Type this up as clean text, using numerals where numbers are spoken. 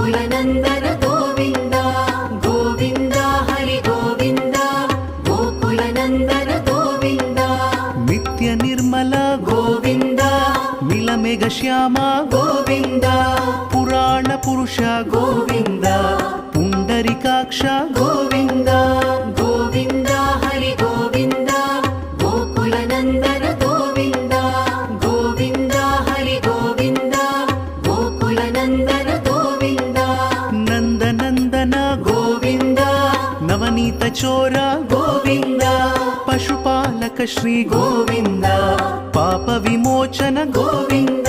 गोकुलनन्दन गोविन्द गोविन्द हरि गोविन्द गोकुलनन्दन गोविन्द नित्य निर्मल गोविन्द नीलमेघ श्याम गोविन्द पुराण पुरुष गोविन्द पुण्डरीकाक्ष गोविन्द गोविन्द हरि गोविन्द गोकुलनन्दन गोविन्द गोविन्द हरि गोविन्द गोकुलनन्दन गोविन्द नन्दनन्दन गोविन्द नवनीत चोर गोविन्द पशुपालक श्री गोविन्द पाप विमोचन गोविन्द